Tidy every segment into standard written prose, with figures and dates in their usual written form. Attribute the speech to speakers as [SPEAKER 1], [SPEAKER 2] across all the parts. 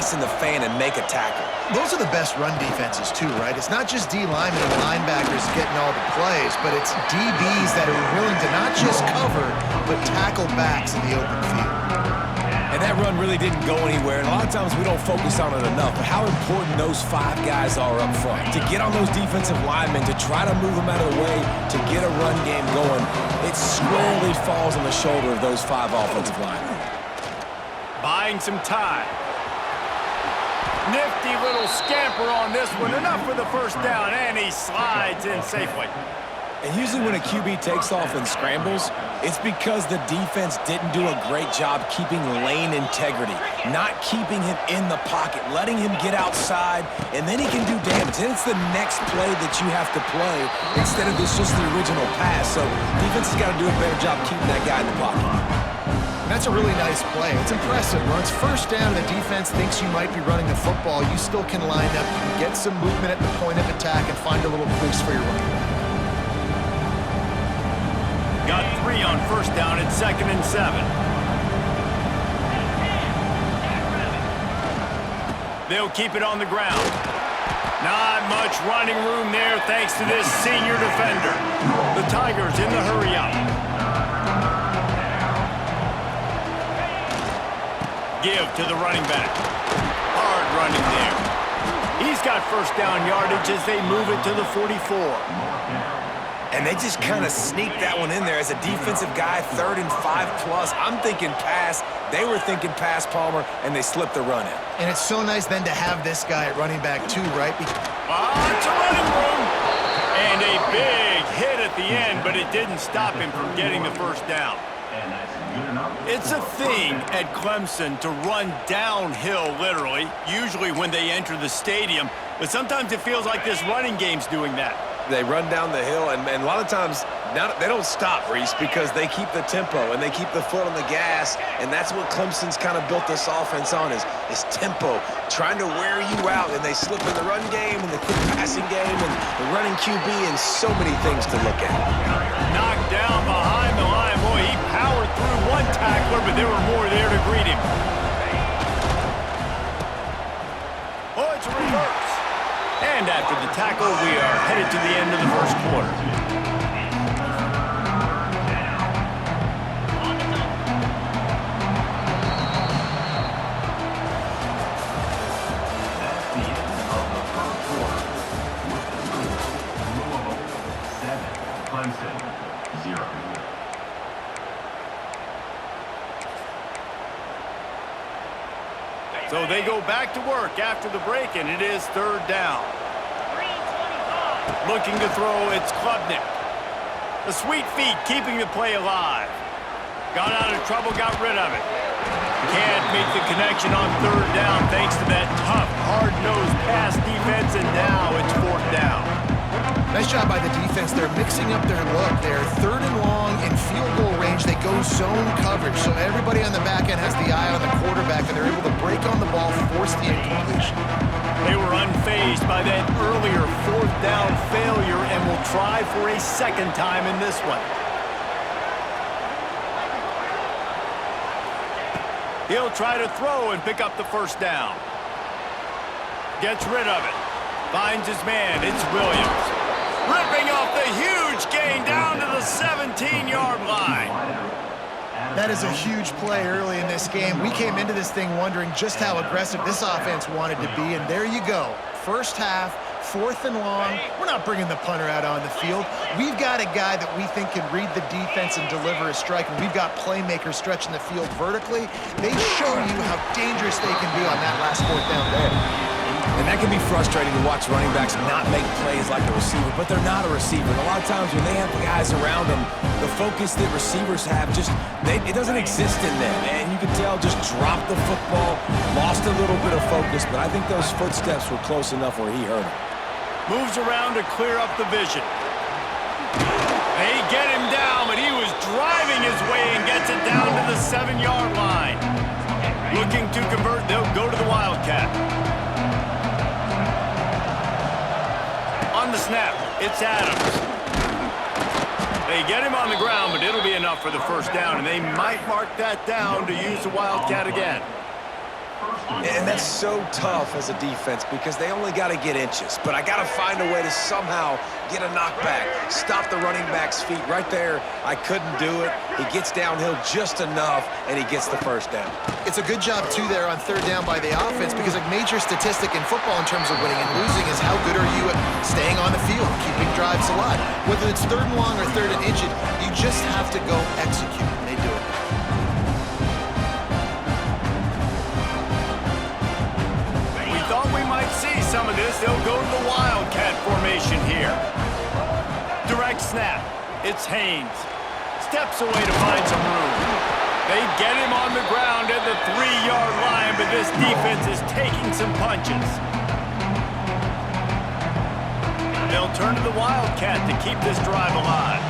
[SPEAKER 1] ice in the fan and make a tackle.
[SPEAKER 2] Those are the best run defenses too, right? It's not just D linemen and linebackers getting all the plays, but it's DBs that are willing to not just cover, but tackle backs in the open field.
[SPEAKER 1] And that run really didn't go anywhere, and a lot of times we don't focus on it enough, but how important those 5 guys are up front. To get on those defensive linemen, to try to move them out of the way, to get a run game going, it squarely falls on the shoulder of those 5 offensive linemen.
[SPEAKER 3] Buying some time. Nifty little scamper on this one. Enough for the first down, and he slides in safely.
[SPEAKER 1] And usually when a QB takes off and scrambles, it's because the defense didn't do a great job keeping lane integrity, not keeping him in the pocket, letting him get outside, and then he can do damage. And it's the next play that you have to play instead of just the original pass. So defense has got to do a better job keeping that guy in the pocket.
[SPEAKER 2] That's a really nice play. It's impressive. When it's first down, the defense thinks you might be running the football. You still can line up, you can get some movement at the point of attack, and find a little crease for your running back.
[SPEAKER 3] Got 3 on first down at 2nd and 7. They'll keep it on the ground. Not much running room there thanks to this senior defender. The Tigers in the hurry up. Give to the running back. Hard running there. He's got first down yardage as they move it to the 44.
[SPEAKER 1] And they just kind of sneaked that one in there as a defensive guy, 3rd and 5+. I'm thinking pass. They were thinking pass, Palmer, and they slipped the run in.
[SPEAKER 2] And it's so nice then to have this guy at running back too, right?
[SPEAKER 3] Lots of running room. And a big hit at the end, but it didn't stop him from getting the first down. It's a thing at Clemson to run downhill, literally, usually when they enter the stadium. But sometimes it feels like this running game's doing that.
[SPEAKER 1] They run down the hill, and a lot of times they don't stop, Reese, because they keep the tempo and they keep the foot on the gas, and that's what Clemson's kind of built this offense on is tempo, trying to wear you out, and they slip in the run game and the quick passing game and the running QB and so many things to look at.
[SPEAKER 3] Knocked down behind the line. Boy, he powered through one tackler, but there were more there to greet him. Oh, it's a reverse. And after the tackle, we are headed to the end of the first quarter. So they go back to work after the break, and it is 3rd down. Looking to throw, it's Klubnik. The sweet feet keeping the play alive. Got out of trouble, got rid of it. Can't make the connection on 3rd down thanks to that tough, hard-nosed pass defense, and now it's 4th down.
[SPEAKER 2] Nice job by the defense. They're mixing up their look. They're 3rd and long in field goal range. They go zone coverage, so everybody on the back end has the eye on the quarterback, and they're able to break on the ball, force the incompletion.
[SPEAKER 3] They were unfazed by that earlier 4th down failure and will try for a 2nd time in this one. He'll try to throw and pick up the first down. Gets rid of it. Finds his man. It's Williams. Ripping off the huge gain down to the 17-yard line.
[SPEAKER 2] That is a huge play early in this game. We came into this thing wondering just how aggressive this offense wanted to be, and there you go. First half, 4th and long. We're not bringing the punter out on the field. We've got a guy that we think can read the defense and deliver a strike, and we've got playmakers stretching the field vertically. They show you how dangerous they can be on that last 4th down there.
[SPEAKER 1] And that can be frustrating to watch running backs not make plays like a receiver, but they're not a receiver. And a lot of times when they have guys around them, the focus that receivers have it doesn't exist in them. And you can tell just dropped the football, lost a little bit of focus, but I think those footsteps were close enough where he heard him.
[SPEAKER 3] Moves around to clear up the vision. They get him down, but he was driving his way and gets it down to the 7-yard line. Looking to convert, they'll go to the Wildcat. On the snap, it's Adams. They get him on the ground, but it'll be enough for the first down, and they might mark that down to use the Wildcat again.
[SPEAKER 1] And that's so tough as a defense because they only got to get inches. But I got to find a way to somehow get a knockback, stop the running back's feet. Right there, I couldn't do it. He gets downhill just enough, and he gets the first down.
[SPEAKER 2] It's a good job, too, there on third down by the offense because a major statistic in football in terms of winning and losing is how good are you at staying on the field, keeping drives alive. Whether it's third and long or third and inches, you just have to go execute. They do it.
[SPEAKER 3] Thought we might see some of this. They'll go to the Wildcat formation here. Direct snap. It's Haynes. Steps away to find some room. They get him on the ground at the 3-yard line, but this defense is taking some punches. They'll turn to the Wildcat to keep this drive alive.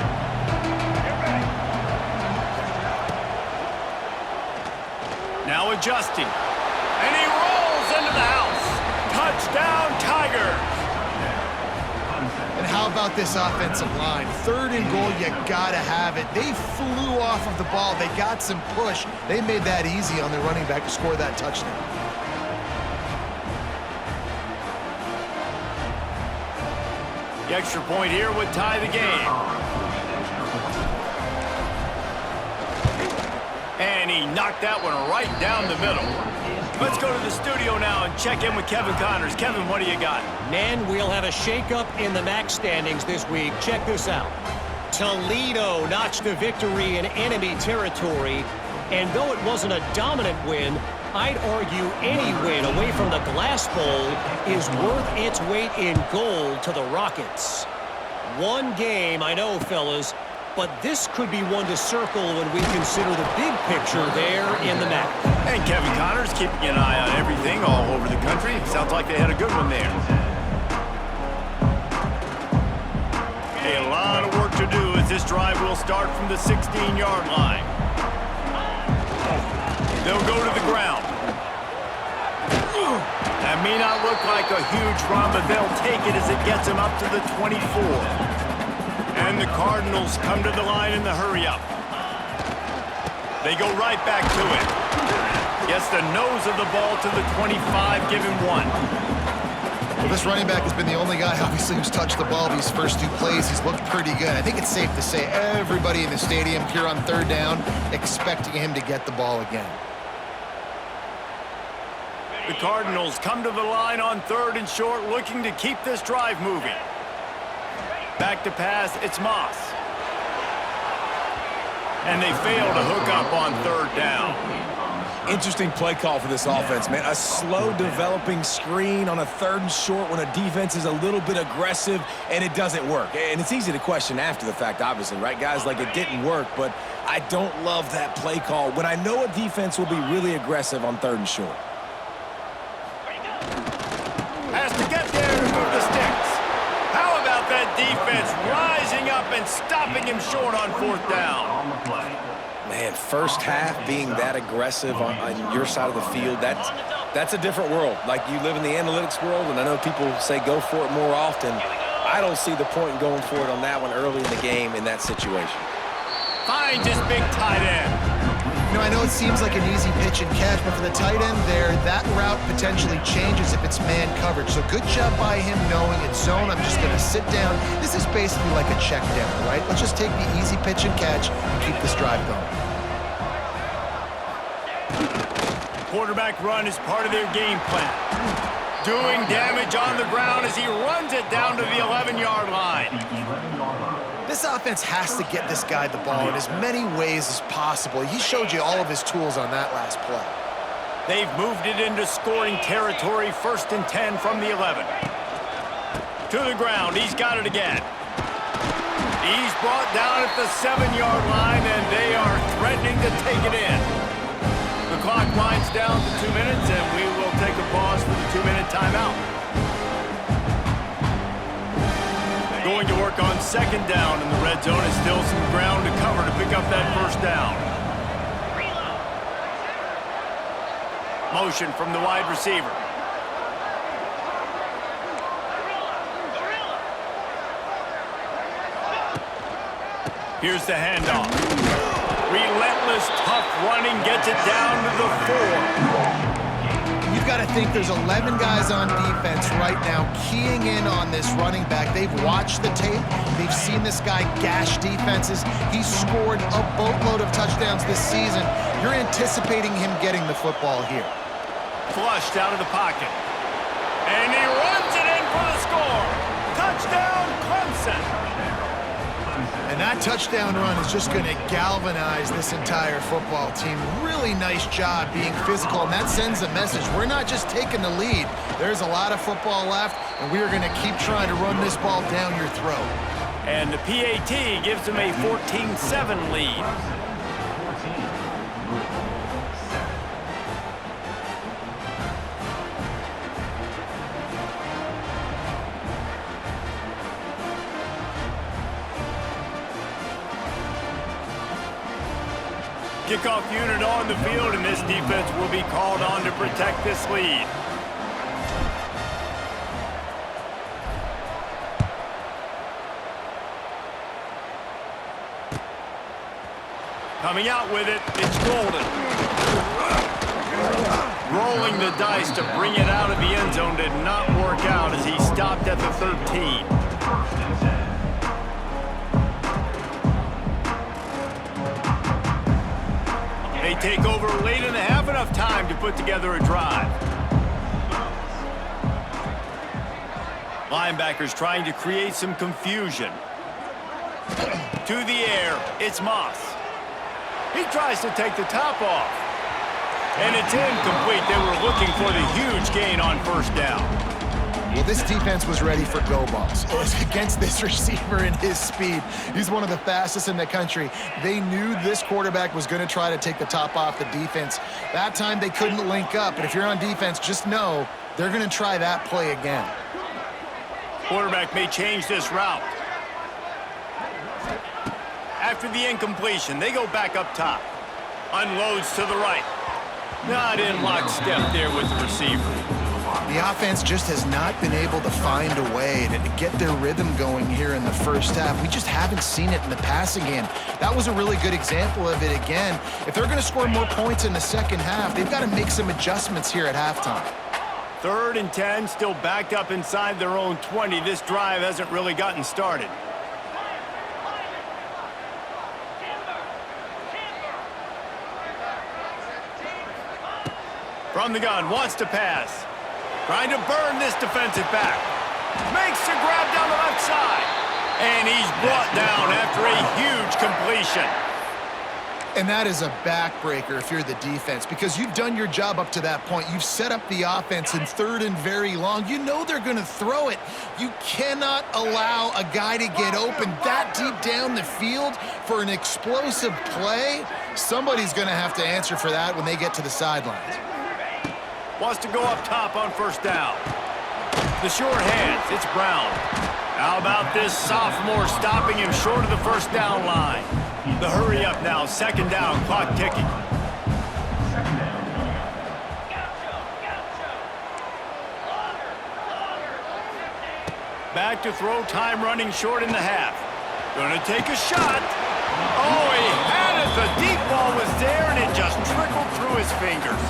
[SPEAKER 3] Now adjusting. And he rolls into the house. Touchdown, Tigers!
[SPEAKER 2] And how about this offensive line? Third and goal, you gotta have it. They flew off of the ball. They got some push. They made that easy on their running back to score that touchdown.
[SPEAKER 3] The extra point here would tie the game. And he knocked that one right down the middle. Let's go to the studio now and check in with Kevin Connors. Kevin, what do you got?
[SPEAKER 4] Man, we'll have a shakeup in the MAC standings this week. Check this out. Toledo notched a victory in enemy territory, and though it wasn't a dominant win, I'd argue any win away from the Glass Bowl is worth its weight in gold to the Rockets. One game, I know, fellas, but this could be one to circle when we consider the big picture there in the MAC.
[SPEAKER 3] And Kevin Connors keeping an eye on everything all over the country. Sounds like they had a good one there. A lot of work to do as this drive will start from the 16-yard line. They'll go to the ground. That may not look like a huge run, but they'll take it as it gets them up to the 24. And the Cardinals come to the line in the hurry-up. They go right back to it. Gets the nose of the ball to the 25, give him one.
[SPEAKER 2] Well, this running back has been the only guy, obviously, who's touched the ball these first two plays. He's looked pretty good. I think it's safe to say everybody in the stadium here on third down expecting him to get the ball again.
[SPEAKER 3] The Cardinals come to the line on third and short, looking to keep this drive moving. Back to pass, it's Moss. And they fail to hook up on third down.
[SPEAKER 1] Interesting play call for this offense, man. A slow developing screen on a third and short when a defense is a little bit aggressive and it doesn't work. And it's easy to question after the fact, obviously, right, guys? Like, it didn't work, but I don't love that play call when I know a defense will be really aggressive on third and short.
[SPEAKER 3] Has to get there to move the sticks. How about that defense rising up and stopping him short on fourth down?
[SPEAKER 1] Man, first half being that aggressive on your side of the field, that's a different world. Like, you live in the analytics world, and I know people say go for it more often. I don't see the point in going for it on that one early in the game in that situation.
[SPEAKER 3] Finds his big tight end.
[SPEAKER 2] You know, I know it seems like an easy pitch and catch, but for the tight end there, that route potentially changes if it's man coverage. So good job by him knowing it's zone. I'm just going to sit down. This is basically like a check down, right? Let's just take the easy pitch and catch and keep this drive going.
[SPEAKER 3] Quarterback run is part of their game plan. Doing damage on the ground as he runs it down to the 11-yard line.
[SPEAKER 2] This offense has to get this guy the ball in as many ways as possible. He showed you all of his tools on that last play.
[SPEAKER 3] They've moved it into scoring territory, 1st and 10 from the 11. To the ground, he's got it again. He's brought down at the 7-yard line, and they are threatening to take it in. The clock winds down to 2 minutes, and we will take a pause for the 2-minute timeout. Going to work on 2nd down in the red zone. Is still some ground to cover to pick up that 1st down. Motion from the wide receiver. Here's the handoff. Relentless, tough running gets it down to the 4.
[SPEAKER 2] You think there's 11 guys on defense right now keying in on this running back. They've watched the tape. They've seen this guy gash defenses. He's scored a boatload of touchdowns this season. You're anticipating him getting the football here.
[SPEAKER 3] Flushed out of the pocket. And he runs it in for the score. Touchdown, Clemson.
[SPEAKER 2] And that touchdown run is just going to galvanize this entire football team. Really nice job being physical, and that sends a message. We're not just taking the lead. There's a lot of football left, and we are going to keep trying to run this ball down your throat.
[SPEAKER 3] And the PAT gives them a 14-7 lead. Kickoff unit on the field, and this defense will be called on to protect this lead. Coming out with it, it's Golden. Rolling the dice to bring it out of the end zone did not work out as he stopped at the 13. They take over late in the half, enough time to put together a drive. Linebackers trying to create some confusion. To the air, it's Moss. He tries to take the top off. And it's incomplete. They were looking for the huge gain on first down.
[SPEAKER 2] Well, this defense was ready for go balls. Against this receiver and his speed. He's one of the fastest in the country. They knew this quarterback was going to try to take the top off the defense. That time they couldn't link up, but if you're on defense, just know they're going to try that play again.
[SPEAKER 3] Quarterback may change this route. After the incompletion, they go back up top. Unloads to the right. Not in lockstep there with the receiver.
[SPEAKER 2] The offense just has not been able to find a way to get their rhythm going here in the first half. We just haven't seen it in the passing game. That was a really good example of it again. If they're going to score more points in the second half, they've got to make some adjustments here at halftime.
[SPEAKER 3] 3rd and 10, still backed up inside their own 20. This drive hasn't really gotten started. From the gun, wants to pass. Trying to burn this defensive back. Makes the grab down the left side. And he's brought down after a huge completion.
[SPEAKER 2] And that is a backbreaker if you're the defense, because you've done your job up to that point. You've set up the offense in 3rd and very long. You know they're going to throw it. You cannot allow a guy to get open that deep down the field for an explosive play. Somebody's going to have to answer for that when they get to the sidelines.
[SPEAKER 3] Wants to go up top on first down. The short hands, it's Brown. How about this sophomore stopping him short of the first down line? The hurry up now, 2nd down, clock ticking. Back to throw, time running short in the half. Gonna take a shot. Oh, he had it. The deep ball was there, and it just trickled through his fingers.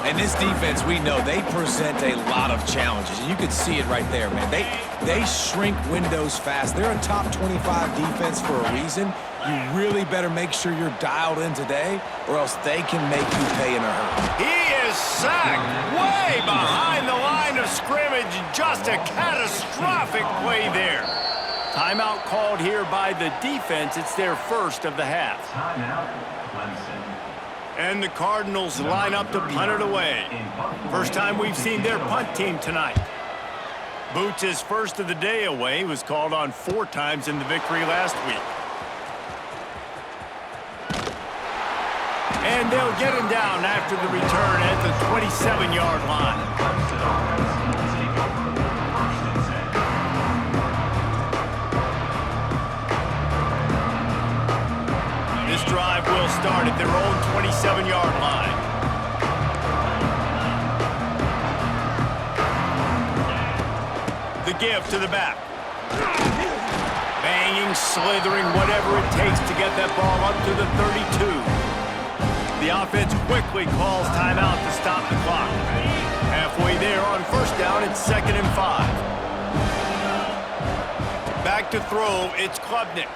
[SPEAKER 1] And this defense, we know, they present a lot of challenges. And you can see it right there, man. They shrink windows fast. They're a top 25 defense for a reason. You really better make sure you're dialed in today, or else they can make you pay in a hurry.
[SPEAKER 3] He is sacked way behind the line of scrimmage. Just a catastrophic play there. Timeout called here by the defense. It's their first of the half.
[SPEAKER 5] Timeout, Clemson.
[SPEAKER 3] And the Cardinals line up to punt it away. First time we've seen their punt team tonight. Boots' first of the day away was called on 4 times in the victory last week. And they'll get him down after the return at the 27-yard line. This drive will start at their own 27-yard line. The give to the back. Banging, slithering, whatever it takes to get that ball up to the 32. The offense quickly calls timeout to stop the clock. halfway there on first down. It's 2nd and 5. Back to throw, it's Klubnik.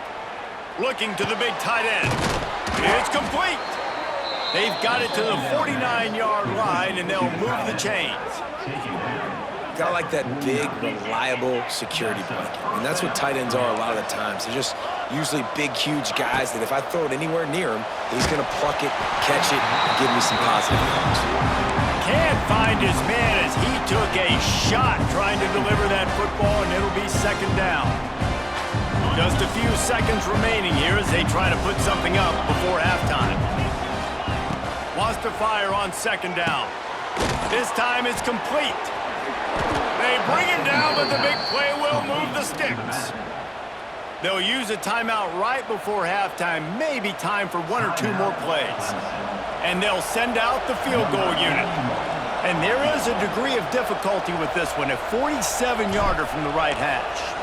[SPEAKER 3] Looking to the big tight end. It's complete. They've got it to the 49-yard line, and they'll move the chains.
[SPEAKER 1] Got like that big, reliable security blanket. And that's what tight ends are a lot of the times. They're just usually big, huge guys that if I throw it anywhere near him, he's going to pluck it, catch it, and give me some positive yards.
[SPEAKER 3] Can't find his man as he took a shot trying to deliver that football, and it'll be 2nd down. Just a few seconds remaining here as they try to put something up before halftime. Wants to fire on 2nd down. This time it's complete. They bring him down, but the big play will move the sticks. They'll use a timeout right before halftime, maybe time for 1 or 2 more plays. And they'll send out the field goal unit. And there is a degree of difficulty with this one, a 47-yarder from the right hash.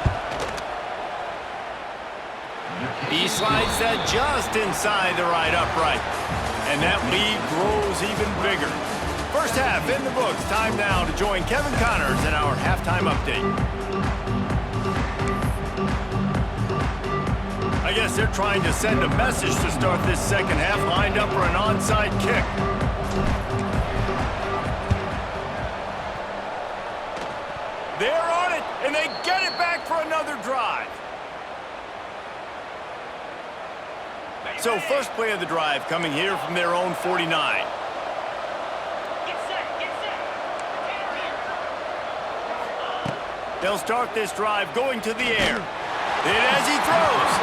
[SPEAKER 3] He slides that just inside the right upright. And that lead grows even bigger. First half in the books. Time now to join Kevin Connors in our halftime update. I guess they're trying to send a message to start this second half, lined up for an onside kick. They're on it, and they get it back for another drive. So first play of the drive coming here from their own 49. They'll start this drive going to the air. And as he throws,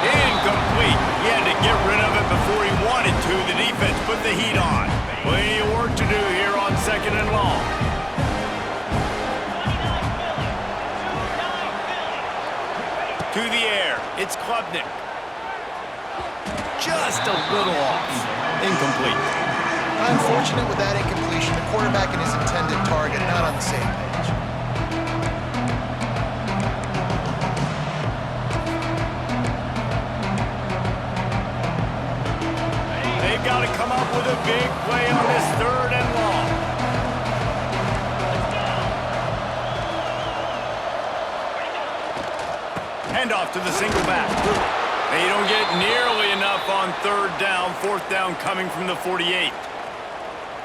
[SPEAKER 3] incomplete. He had to get rid of it before he wanted to. The defense put the heat on. Plenty of work to do here on 2nd and long. To the air, it's Klubnik. Just a little off. Incomplete.
[SPEAKER 2] Unfortunate with that incompletion. The quarterback and his intended target not on the same page.
[SPEAKER 3] They've got to come up with a big play on this 3rd and long. Handoff to the single back. They don't get nearly enough on 3rd down. 4th down coming from the 48.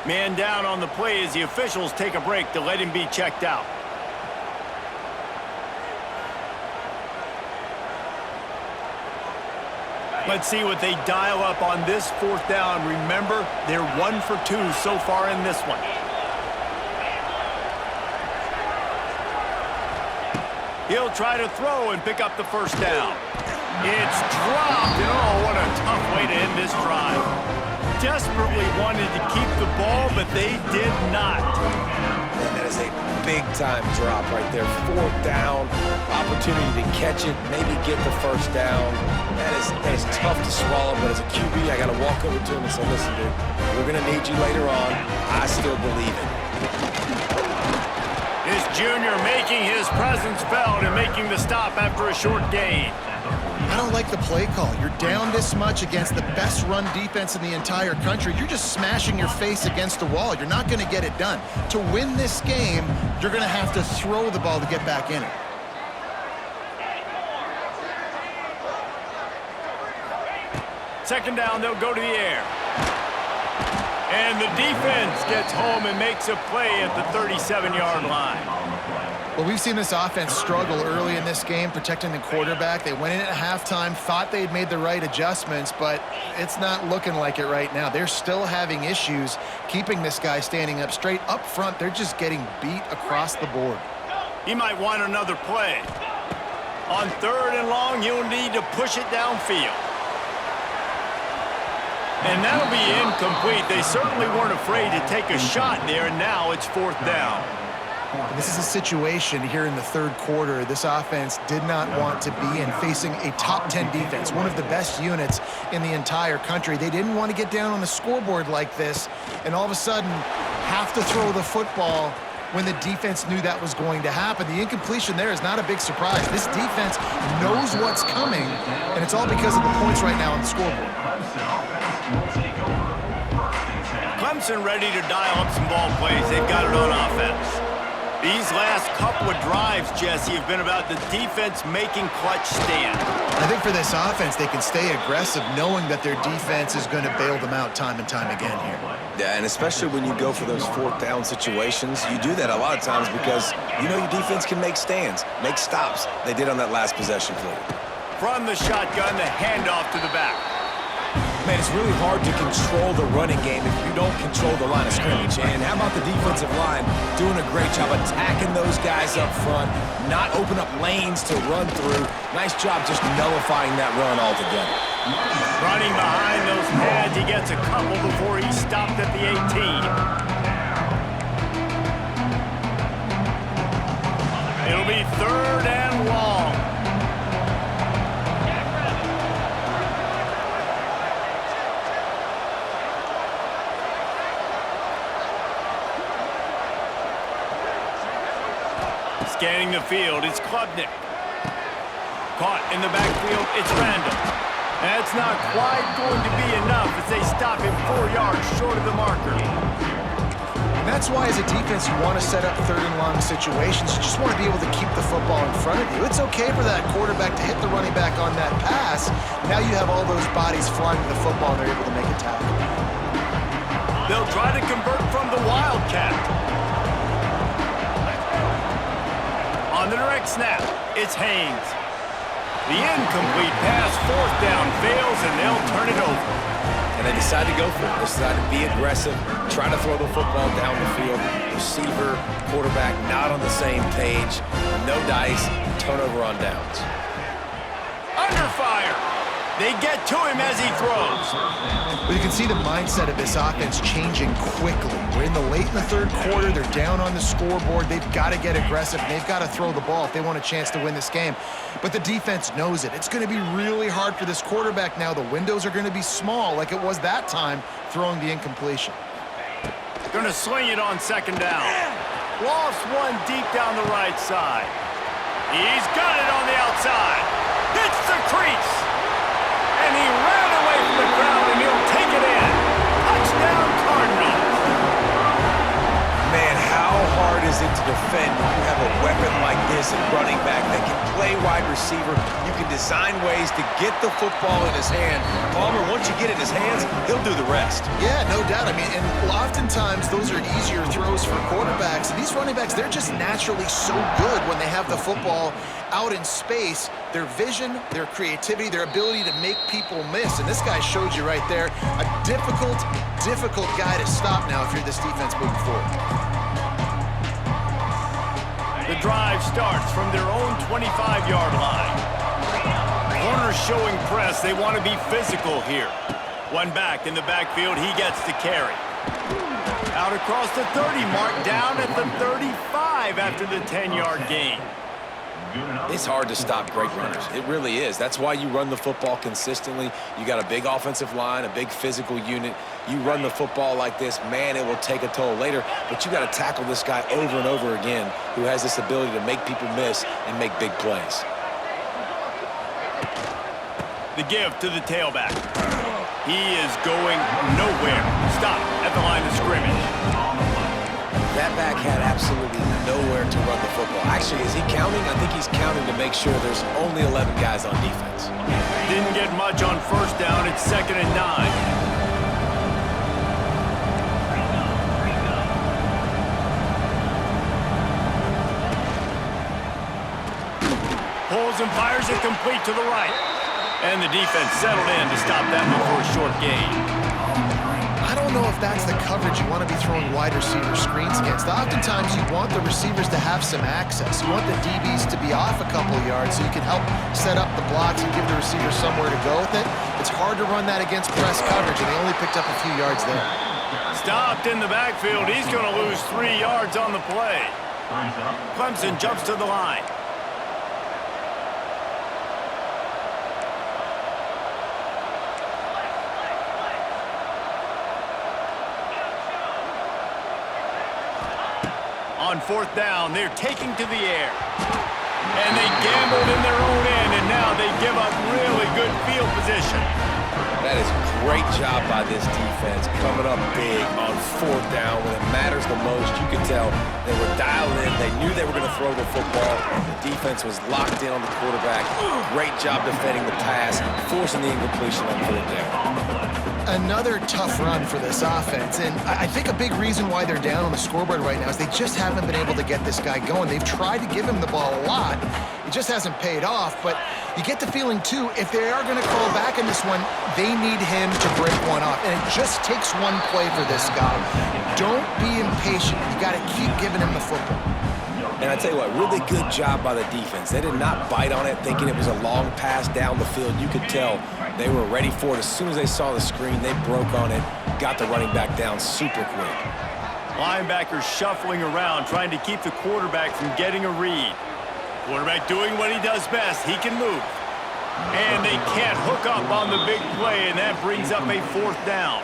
[SPEAKER 3] Man down on the play as the officials take a break to let him be checked out. Let's see what they dial up on this 4th down. Remember, they're 1 for 2 so far in this one. He'll try to throw and pick up the 1st down. It's dropped, and oh, what a tough way to end this drive. Desperately wanted to keep the ball, but they did not.
[SPEAKER 1] And that is a big-time drop right there. 4th down, opportunity to catch it, maybe get the 1st down. That is tough to swallow, but as a QB, I got to walk over to him and say, listen, dude, we're going to need you later on. I still believe it.
[SPEAKER 3] This junior making his presence felt and making the stop after a short gain.
[SPEAKER 2] I don't like the play call. You're down this much against the best run defense in the entire country. You're just smashing your face against the wall. You're not going to get it done. To win this game, you're going to have to throw the ball to get back in it.
[SPEAKER 3] Second down, they'll go to the air. And the defense gets home and makes a play at the 37-yard line.
[SPEAKER 2] Well, we've seen this offense struggle early in this game, protecting the quarterback. They went in at halftime, thought they'd made the right adjustments, but it's not looking like it right now. They're still having issues keeping this guy standing up straight. Up front, they're just getting beat across the board.
[SPEAKER 3] He might want another play. On 3rd and long, he'll need to push it downfield. And that'll be incomplete. They certainly weren't afraid to take a shot there, and now it's 4th down.
[SPEAKER 2] This is a situation here in the 3rd quarter this offense did not want to be in, facing a top 10 defense, one of the best units in the entire country. They didn't want to get down on the scoreboard like this and all of a sudden have to throw the football when the defense knew that was going to happen. The incompletion there is not a big surprise. This defense knows what's coming, and it's all because of the points right now on the scoreboard.
[SPEAKER 3] Clemson ready to dial up some ball plays. They've got it on offense. These last couple of drives, Jesse, have been about the defense making clutch stand.
[SPEAKER 2] I think for this offense, they can stay aggressive knowing that their defense is going to bail them out time and time again here.
[SPEAKER 1] Yeah, and especially when you go for those fourth down situations, you do that a lot of times because you know your defense can make stands, make stops. They did on that last possession play.
[SPEAKER 3] From the shotgun, the handoff to the back.
[SPEAKER 1] Man, it's really hard to control the running game if you don't control the line of scrimmage. And how about the defensive line doing a great job attacking those guys up front, not open up lanes to run through. Nice job just nullifying that run altogether.
[SPEAKER 3] Running behind those pads, he gets a couple before he stopped at the 18. It'll be 3rd and long. Scanning the field, it's Klubnik. Caught in the backfield, it's Randall. That's not quite going to be enough as they stop him 4 yards short of the marker.
[SPEAKER 2] And that's why as a defense you want to set up 3rd and long situations. You just want to be able to keep the football in front of you. It's okay for that quarterback to hit the running back on that pass. Now you have all those bodies flying to the football and they're able to make a tackle.
[SPEAKER 3] They'll try to convert from the Wildcat. On the direct snap, it's Haynes. The incomplete pass, 4th down, fails, and they'll turn it over.
[SPEAKER 1] And they decide to go for it. They decide to be aggressive, try to throw the football down the field. Receiver, quarterback not on the same page. No dice, turnover on downs.
[SPEAKER 3] Under fire. They get to him as he throws.
[SPEAKER 2] Well, you can see the mindset of this offense changing quickly. We're in the 3rd quarter. They're down on the scoreboard. They've got to get aggressive. And they've got to throw the ball if they want a chance to win this game. But the defense knows it. It's going to be really hard for this quarterback now. The windows are going to be small like it was that time throwing the incompletion.
[SPEAKER 3] Going to sling it on 2nd down. Lost one deep down the right side. He's got it on the outside. Hits the crease. And he ran away from the crowd, and he'll take it in. Touchdown, Cardinals.
[SPEAKER 1] Man, how hard is it to defend when you have a weapon like this at running back that can play wide receiver? You can design ways to get the football in his hand. Palmer, once you get it in his hands, he'll do the rest.
[SPEAKER 2] Yeah, no doubt. I mean, and oftentimes those are easier throws for quarterbacks. And these running backs, they're just naturally so good when they have the football out in space. Their vision, their creativity, their ability to make people miss. And this guy showed you right there, a difficult guy to stop now if you're this defense moving forward.
[SPEAKER 3] The drive starts from their own 25-yard line. Corners showing press. They want to be physical here. One back in the backfield. He gets the carry. Out across the 30 mark, down at the 35 after the 10-yard gain.
[SPEAKER 1] It's hard to stop great runners. It really is. That's why you run the football consistently. You got a big offensive line, a big physical unit. You run the football like this, man, it will take a toll later. But you got to tackle this guy over and over again who has this ability to make people miss and make big plays.
[SPEAKER 3] The give to the tailback. He is going nowhere. Stop at the line of scrimmage.
[SPEAKER 1] That back had absolutely nowhere to run the football. Actually, is he counting? I think he's counting to make sure there's only 11 guys on defense.
[SPEAKER 3] Didn't get much on 1st down. It's 2nd and 9. Pulls and fires it complete to the right. And the defense settled in to stop that before a short gain.
[SPEAKER 2] I don't know if that's the coverage you want to be throwing wide receiver screens against. Oftentimes you want the receivers to have some access. You want the DBs to be off a couple of yards so you can help set up the blocks and give the receiver somewhere to go with it. It's hard to run that against press coverage, and they only picked up a few yards there.
[SPEAKER 3] Stopped in the backfield. He's going to lose 3 yards on the play. Clemson jumps to the line. On 4th down, they're taking to the air. And they gambled in their own end, and now they give up really good field position.
[SPEAKER 1] That is a great job by this defense, coming up big on 4th down when it matters the most. You could tell they were dialed in. They knew they were going to throw the football. The defense was locked in on the quarterback. Great job defending the pass, forcing the incompletion on 4th down.
[SPEAKER 2] Another tough run for this offense, and I think a big reason why they're down on the scoreboard right now is they just haven't been able to get this guy going. They've tried to give him the ball a lot. It just hasn't paid off, but you get the feeling, too, if they are going to call back in this one, they need him to break one off, and it just takes one play for this guy. Don't be impatient. You got to keep giving him the football.
[SPEAKER 1] And I tell you what, really good job by the defense. They did not bite on it thinking it was a long pass down the field. You could tell they were ready for it. As soon as they saw the screen, they broke on it, got the running back down super quick.
[SPEAKER 3] Linebackers shuffling around, trying to keep the quarterback from getting a read. Quarterback doing what he does best. He can move. And they can't hook up on the big play, and that brings up a 4th down.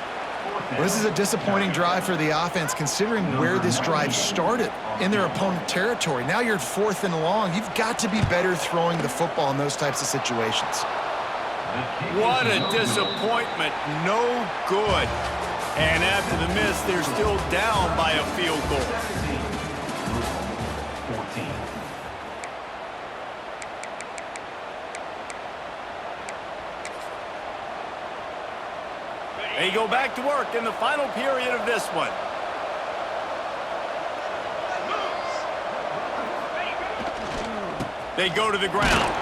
[SPEAKER 2] Well, this is a disappointing drive for the offense, considering where this drive started in their opponent territory. Now you're at 4th and long. You've got to be better throwing the football in those types of situations.
[SPEAKER 3] What a disappointment. No good. And after the miss, they're still down by a field goal.
[SPEAKER 5] 14.
[SPEAKER 3] They go back to work in the final period of this one. They go to the ground.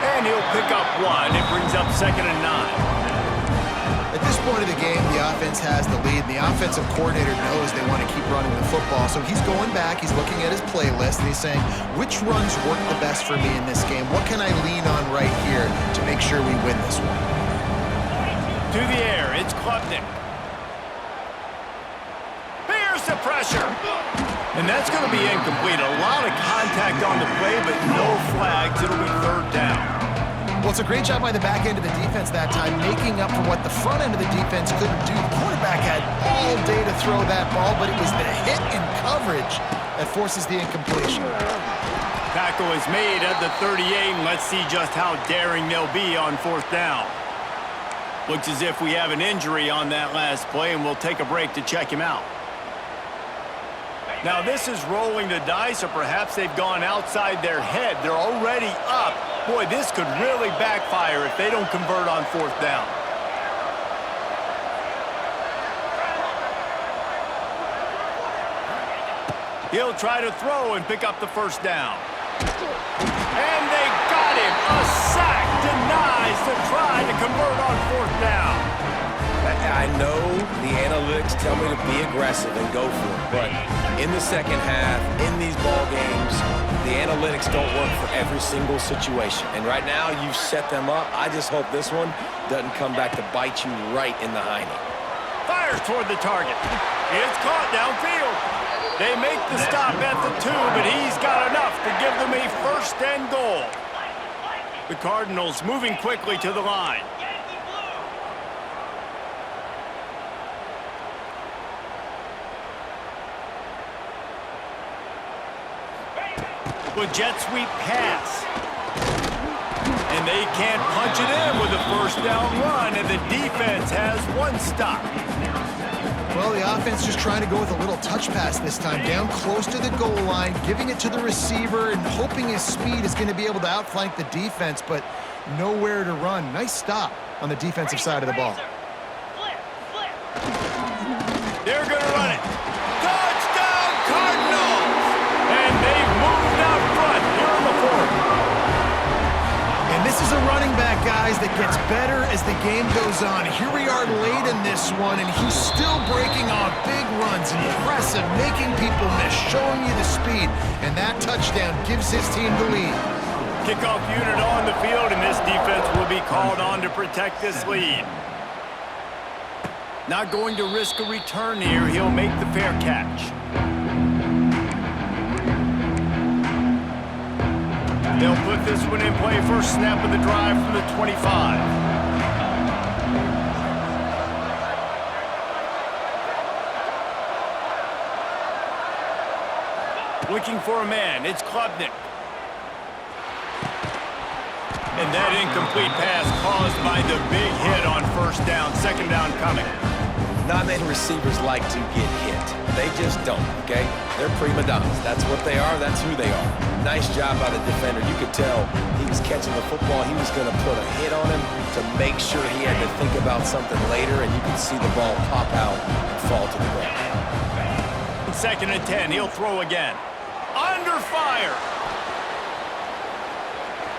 [SPEAKER 3] And he'll pick up 1. It brings up 2nd and 9.
[SPEAKER 2] At this point of the game, the offense has the lead, and the offensive coordinator knows they want to keep running the football. So he's going back, he's looking at his playlist, and he's saying, which runs work the best for me in this game? What can I lean on right here to make sure we win this one?
[SPEAKER 3] To the air, it's Klubnik. Here's the pressure. And that's going to be incomplete. A lot of contact on the play, but no flags. It'll be 3rd down.
[SPEAKER 2] Well, it's a great job by the back end of the defense that time, making up for what the front end of the defense couldn't do. The quarterback had all day to throw that ball, but it was the hit and coverage that forces the incompletion.
[SPEAKER 3] Tackle is made at the 38, and let's see just how daring they'll be on 4th down. Looks as if we have an injury on that last play, and we'll take a break to check him out. Now, this is rolling the dice, or perhaps they've gone outside their head. They're already up. Boy, this could really backfire if they don't convert on 4th down. He'll try to throw and pick up the 1st down. And they got him. A sack denies the try to convert on 4th down.
[SPEAKER 1] I know the analytics tell me to be aggressive and go for it, but in the second half, in these ball games, the analytics don't work for every single situation. And right now, you've set them up. I just hope this one doesn't come back to bite you right in the hiney.
[SPEAKER 3] Fires toward the target. It's caught downfield. They make the stop at the 2, but he's got enough to give them a 1st and goal. The Cardinals moving quickly to the line. With jet sweep pass. And they can't punch it in with a 1st down run, and the defense has 1 stop.
[SPEAKER 2] Well, the offense just trying to go with a little touch pass this time, down close to the goal line, giving it to the receiver and hoping his speed is going to be able to outflank the defense, but nowhere to run. Nice stop on the defensive side of the ball.
[SPEAKER 3] They're going to run it. Touchdown, Cardinals! And they've moved out front here in the 4th.
[SPEAKER 2] And this is a running back, guys, that gets better as the game goes on. Here we are late in this one, and he's still breaking off big runs. Impressive, making people miss, showing you the speed. And that touchdown gives his team the lead.
[SPEAKER 3] Kickoff unit on the field, and this defense will be called on to protect this lead. Not going to risk a return here. He'll make the fair catch. They'll put this one in play. First snap of the drive from the 25. Looking for a man. It's Klubnik. And that incomplete pass caused by the big hit on first down. Second down coming.
[SPEAKER 1] Not many receivers like to get hit. They just don't, okay? They're prima donnas. That's what they are. That's who they are. Nice job by the defender. You could tell he was catching the football. He was going to put a hit on him to make sure he had to think about something later, and you could see the ball pop out and fall to the ground.
[SPEAKER 3] Second and 10. He'll throw again. Under fire.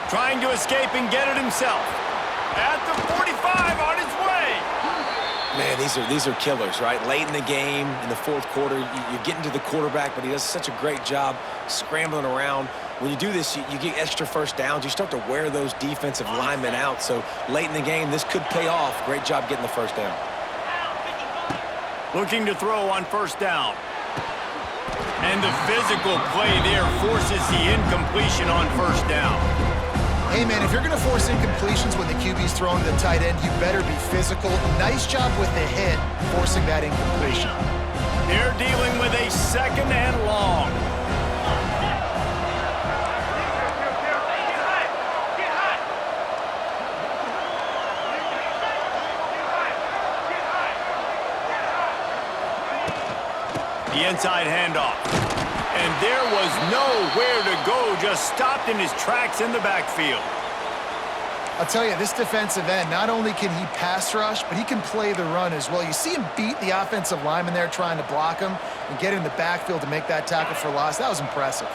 [SPEAKER 3] Trying to escape and get it himself. At the 45 on his way.
[SPEAKER 1] Man, these are killers, right? Late in the game, in the fourth quarter, you're getting to the quarterback, but he does such a great job scrambling around. When you do this, you get extra first downs. You start to wear those defensive linemen out. So late in the game, this could pay off. Great job getting the first down.
[SPEAKER 3] Looking to throw on first down. And the physical play there forces the incompletion on first down.
[SPEAKER 2] Hey, man, if you're going to force incompletions when the QB's throwing to the tight end, you better be physical. Nice job with the hit, forcing that incompletion.
[SPEAKER 3] They're dealing with a second and long. The inside handoff. And there was nowhere to go, just stopped in his tracks in the backfield.
[SPEAKER 2] I'll tell you, this defensive end, not only can he pass rush, but he can play the run as well. You see him beat the offensive lineman there trying to block him and get in the backfield to make that tackle for loss. That was impressive.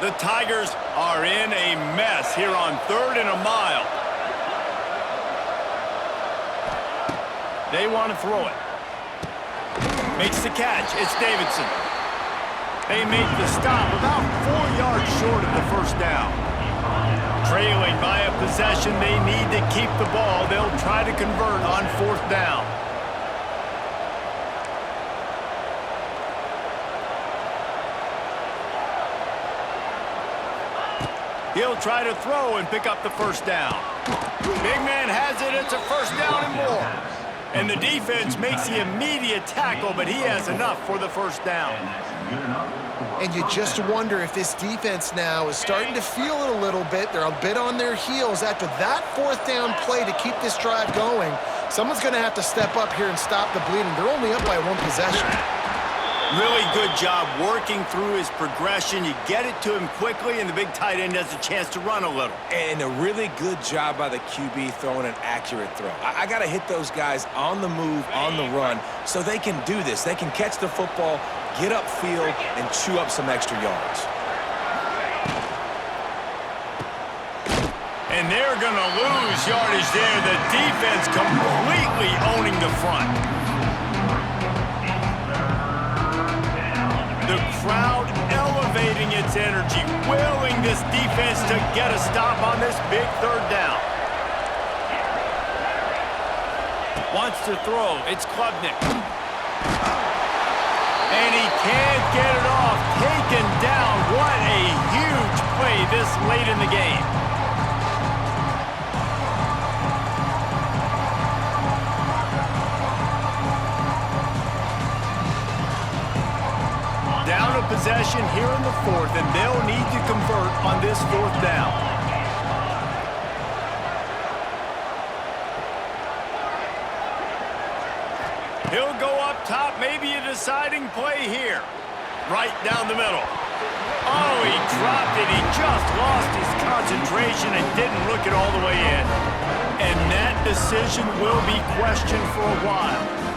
[SPEAKER 3] The Tigers are in a mess here on 3rd and a mile. They want to throw it. Makes the catch. It's Davidson. They make the stop about 4 yards short of the first down. Trailing by a possession, they need to keep the ball. They'll try to convert on 4th down. He'll try to throw and pick up the first down. Big man has it. It's a first down and more. And the defense makes the immediate tackle, but he has enough for the first down.
[SPEAKER 2] And you just wonder if this defense now is starting to feel it a little bit. They're a bit on their heels after that 4th down play to keep this drive going. Someone's going to have to step up here and stop the bleeding. They're only up by 1 possession.
[SPEAKER 3] Really good job working through his progression. You get it to him quickly, and the big tight end has a chance to run a little.
[SPEAKER 1] And a really good job by the QB throwing an accurate throw. I got to hit those guys on the move, on the run, so they can do this. They can catch the football, get upfield, and chew up some extra yards.
[SPEAKER 3] And they're going to lose yardage there. The defense completely owning the front. The crowd elevating its energy, willing this defense to get a stop on this big 3rd down. Wants to throw. It's Klubnik. And he can't get it off. Taken down. What a huge play this late in the game. Down a possession here in the 4th, and they'll need to convert on this 4th down. He'll go up top, maybe a deciding play here. Right down the middle. Oh, he dropped it. He just lost his concentration and didn't look it all the way in. And that decision will be questioned for a while.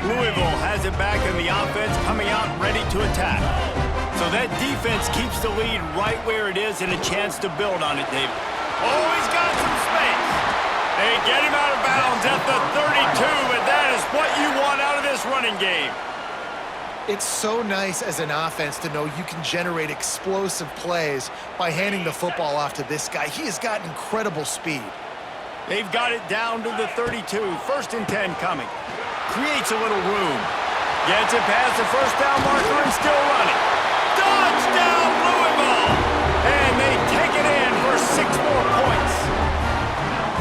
[SPEAKER 3] Louisville has it back in the offense, coming out ready to attack. So that defense keeps the lead right where it is and a chance to build on it, David. Oh, he's got some space. They get him out of bounds at the 32, and that is what you want out of this running game.
[SPEAKER 2] It's so nice as an offense to know you can generate explosive plays by handing the football off to this guy. He has got incredible speed.
[SPEAKER 3] They've got it down to the 32. 1st and 10 coming. Creates a little room. Gets it past the first down marker and still running. Touchdown, Louisville! And they take it in for 6 more points.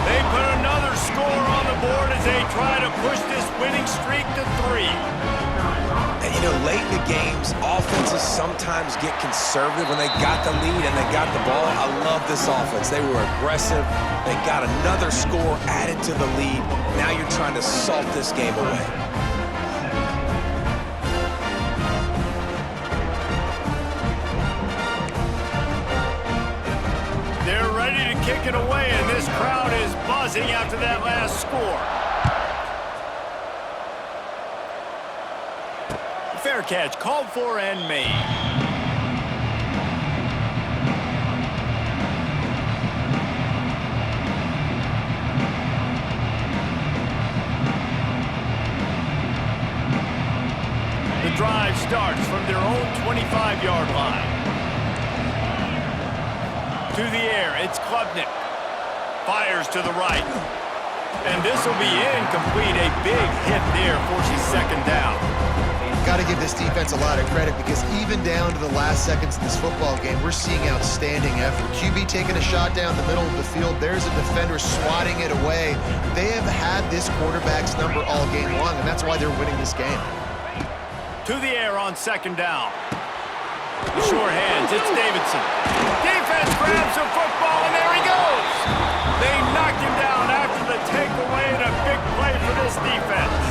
[SPEAKER 3] They put another score on the board as they try to push this winning streak to 3.
[SPEAKER 1] And, you know, late in the games, offenses sometimes get conservative when they got the lead and they got the ball. I love this offense. They were aggressive. They got another score added to the lead. Now you're trying to salt this game away.
[SPEAKER 3] They're ready to kick it away, and this crowd is buzzing after that last score. Fair catch, called for and made. The drive starts from their own 25-yard line. To the air, it's Klubnik. Fires to the right. And this will be incomplete. A big hit there forces second down.
[SPEAKER 2] Got to give this defense a lot of credit because even down to the last seconds of this football game, we're seeing outstanding effort. QB taking a shot down the middle of the field. There's a defender swatting it away. They have had this quarterback's number all game long, and that's why they're winning this game.
[SPEAKER 3] To the air on second down. The sure hands, it's Davidson. Defense grabs the football, and there he goes. They knocked him down after the takeaway, and a big play for this defense.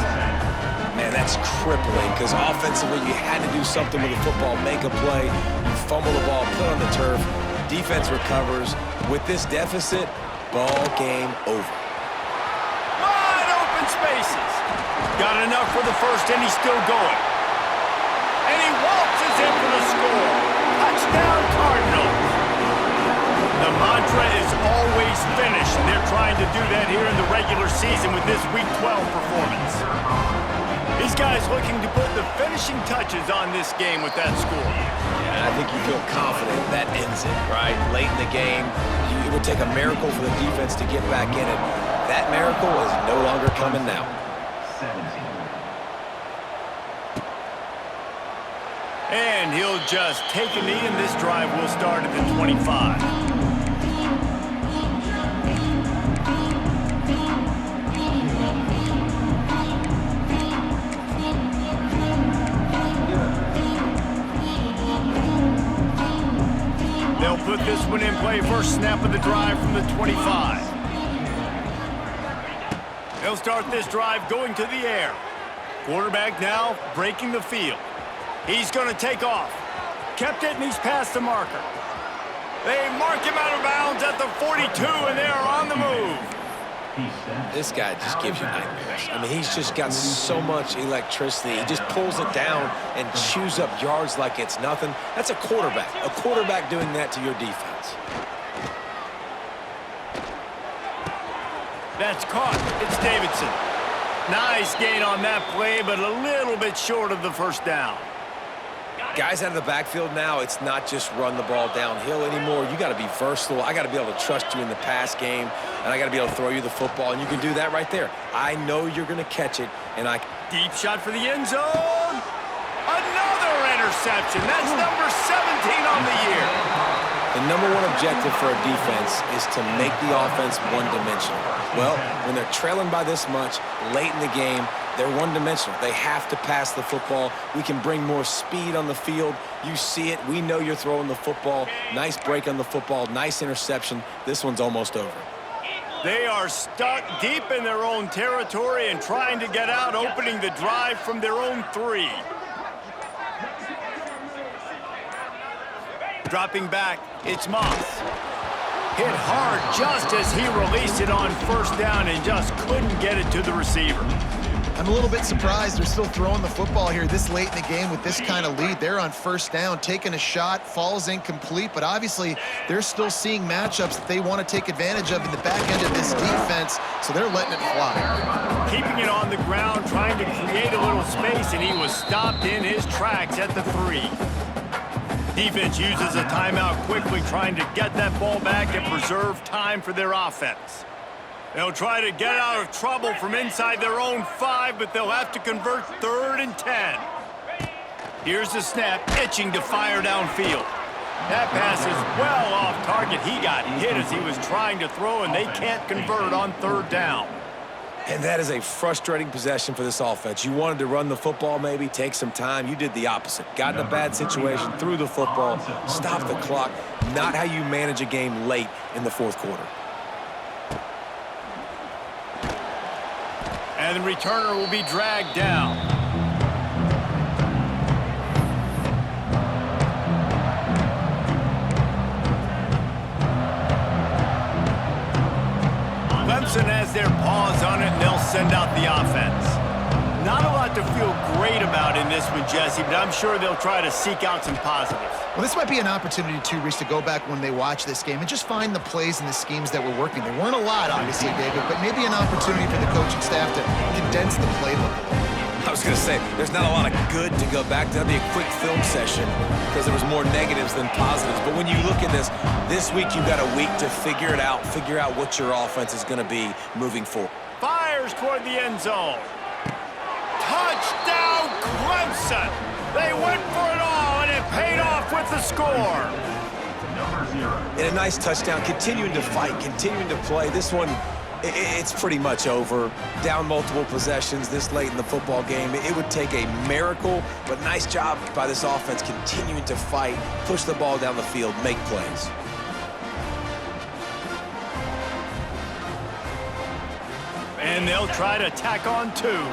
[SPEAKER 1] Man, that's crippling because offensively you had to do something with the football, make a play. You fumble the ball, put on the turf. Defense recovers. With this deficit, ball game over.
[SPEAKER 3] Wide open spaces. Got enough for the first, and he's still going. And he waltzes in for the score. Touchdown, Cardinals. The mantra is always finish, and they're trying to do that here in the regular season with this Week 12 performance. These guys looking to put the finishing touches on this game with that score.
[SPEAKER 1] Yeah, I think you feel confident that ends it, right? Late in the game, it would take a miracle for the defense to get back in it. That miracle is no longer coming now.
[SPEAKER 5] 17.
[SPEAKER 3] And he'll just take a knee, and this drive will start at the 25. They'll put this one in play. First snap of the drive from the 25. They'll start this drive going to the air. Quarterback now breaking the field. He's going to take off. Kept it, and he's past the marker. They mark him out of bounds at the 42, and they are on the move.
[SPEAKER 1] This guy just gives you nightmares. I mean, he's just got so much electricity. He just pulls it down and chews up yards like it's nothing. That's a quarterback. A quarterback doing that to your defense.
[SPEAKER 3] That's caught. It's Davidson. Nice gain on that play, but a little bit short of the first down.
[SPEAKER 1] Guys out of the backfield now, it's not just run the ball downhill anymore. You got to be versatile. I got to be able to trust you in the pass game, and I got to be able to throw you the football, and you can do that right there. I know you're going to catch it, and I...
[SPEAKER 3] Deep shot for the end zone. Another interception. That's number 17 on the year.
[SPEAKER 1] The number one objective for a defense is to make the offense one-dimensional. Well, when they're trailing by this much, late in the game, they're one-dimensional. They have to pass the football. We can bring more speed on the field. You see it. We know you're throwing the football. Nice break on the football. Nice interception. This one's almost over.
[SPEAKER 3] They are stuck deep in their own territory and trying to get out, opening the drive from their own 3. Dropping back, it's Moss. Hit hard just as he released it on first down and just couldn't get it to the receiver.
[SPEAKER 2] I'm a little bit surprised they're still throwing the football here this late in the game with this kind of lead. They're on first down, taking a shot, falls incomplete, but obviously they're still seeing matchups that they want to take advantage of in the back end of this defense, so they're letting it fly.
[SPEAKER 3] Keeping it on the ground, trying to create a little space, and he was stopped in his tracks at the 3. Defense uses a timeout quickly, trying to get that ball back and preserve time for their offense. They'll try to get out of trouble from inside their own 5, but they'll have to convert 3rd and 10. Here's the snap, itching to fire downfield. That pass is well off target. He got hit as he was trying to throw, and they can't convert on 3rd down.
[SPEAKER 1] And that is a frustrating possession for this offense. You wanted to run the football maybe, take some time. You did the opposite. Got in a bad situation, threw the football, stopped the clock. Not how you manage a game late in the fourth quarter.
[SPEAKER 3] And the returner will be dragged down. Clemson has their paws on it, and they'll send out the offense. Not a lot to feel great about in this one, Jesse, but I'm sure they'll try to seek out some positives.
[SPEAKER 2] Well, this might be an opportunity, too, Reese, to go back when they watch this game and just find the plays and the schemes that were working. There weren't a lot, obviously, David, but maybe an opportunity for the coaching staff to condense the playbook a little.
[SPEAKER 1] I was going to say, there's not a lot of good to go back to. That'd be a quick film session because there was more negatives than positives. But when you look at this week you've got a week to figure it out, figure out what your offense is going to be moving forward.
[SPEAKER 3] Fires toward the end zone. Touchdown, Clemson! They went for it all, and it paid off with the score.
[SPEAKER 1] And a nice touchdown, continuing to fight, continuing to play. This one, it's pretty much over. Down multiple possessions this late in the football game. It would take a miracle, but nice job by this offense continuing to fight, push the ball down the field, make plays.
[SPEAKER 3] And they'll try to tack on two.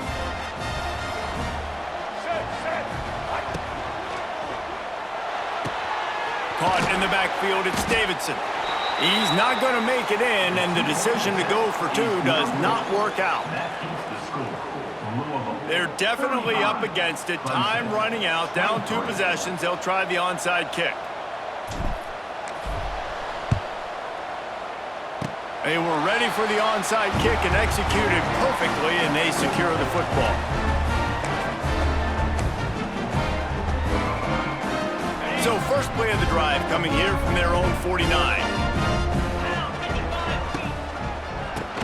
[SPEAKER 3] Caught in the backfield, it's Davidson. He's not going to make it in, and the decision to go for two does not work out. They're definitely up against it. Time running out, down 2 possessions. They'll try the onside kick. They were ready for the onside kick and executed perfectly, and they secure the football. So first play of the drive coming here from their own 49.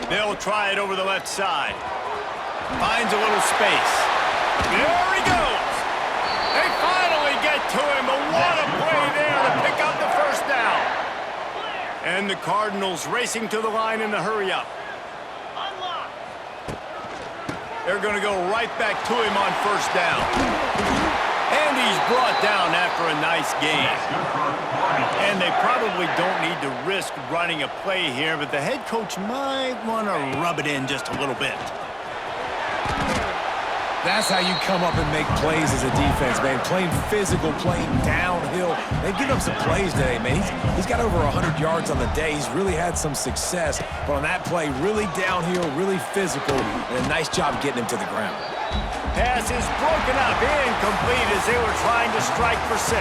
[SPEAKER 3] They'll try it over the left side. Finds a little space. There he goes. They finally get to him, but what a play there to pick up the first down. And the Cardinals racing to the line in the hurry up. They're going to go right back to him on first down. And he's brought down after a nice gain. And they probably don't need to risk running a play here, but the head coach might want to rub it in just a little bit.
[SPEAKER 1] That's how you come up and make plays as a defense, man. Playing physical, playing downhill. They've given up some plays today, man. He's got over 100 yards on the day. He's really had some success. But on that play, really downhill, really physical, and a nice job getting him to the ground.
[SPEAKER 3] Pass is broken up, incomplete as they were trying to strike for 6.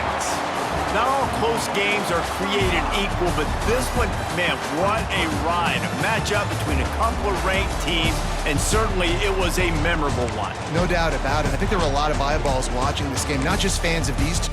[SPEAKER 3] Not all close games are created equal, but this one, man, what a ride. A matchup between a couple of ranked teams, and certainly it was a memorable one.
[SPEAKER 2] No doubt about it. I think there were a lot of eyeballs watching this game, not just fans of these two.